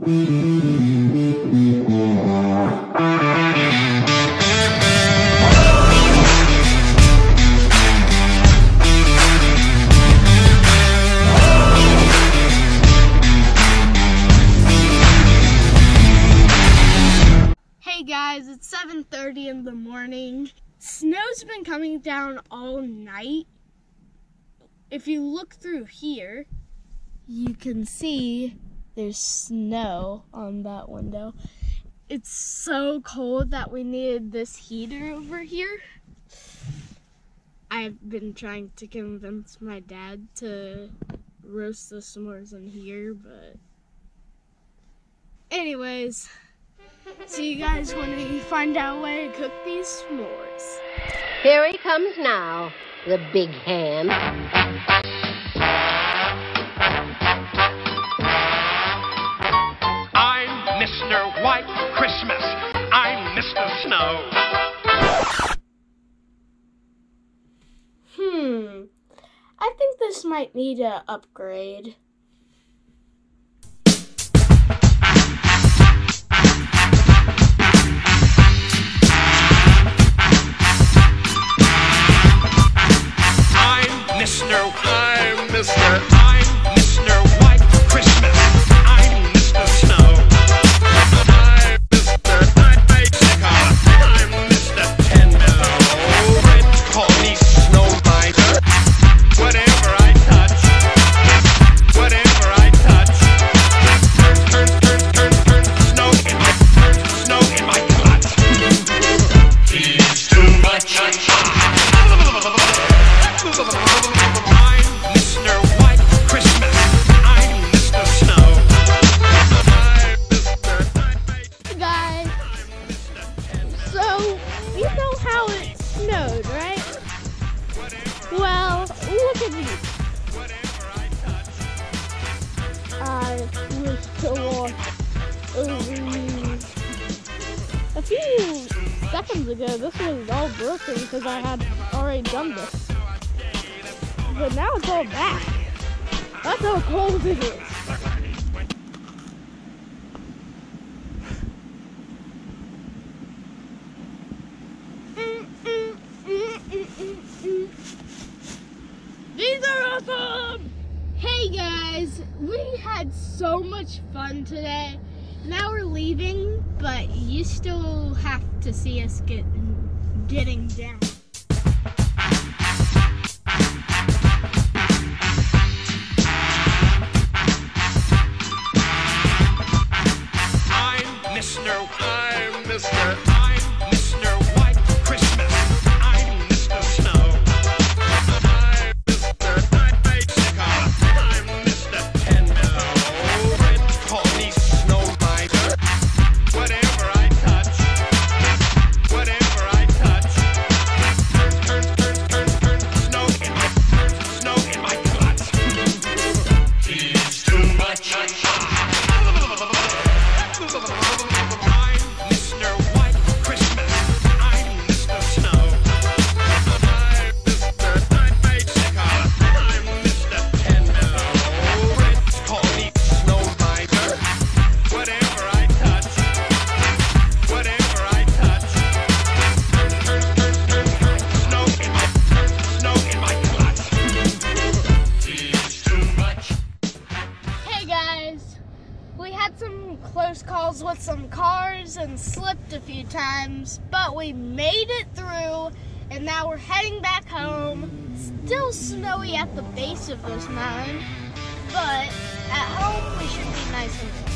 Hey guys, it's 7:30 in the morning. Snow's been coming down all night. If you look through here, you can see there's snow on that window. It's so cold that we needed this heater over here. I've been trying to convince my dad to roast the s'mores in here, but anyways, see you guys when we find out a way to cook these s'mores. Here he comes now, the big hand. I'm Mr. White Christmas. I'm Mr. Snow. I think this might need an upgrade. I'm Mr. White Christmas. I'm Mr. Snow. I'm Mr. Icicle. I'm Mr. 10 Below. Friends call me Snow Rider. Whatever I touch, turns snow in my clutch. He's too much. Snowed, right? Well, look at these. I wish to walk over these. A few seconds ago, this was all broken because I had already done this. But now it's all back. That's how cold it is. These are awesome! Hey guys, we had so much fun today. Now we're leaving, but you still have to see us getting down. I'm Mr. White Christmas. I'm Mr. Snow. I'm Mr. Icicle. I'm Mr. 10 Below. Friends call me Snow Rider. Whatever I touch, turns snow in my clutch. He's too much. Close calls with some cars and slipped a few times, but we made it through, and now we're heading back home. Still snowy at the base of this mountain, but at home we should be nice and warm.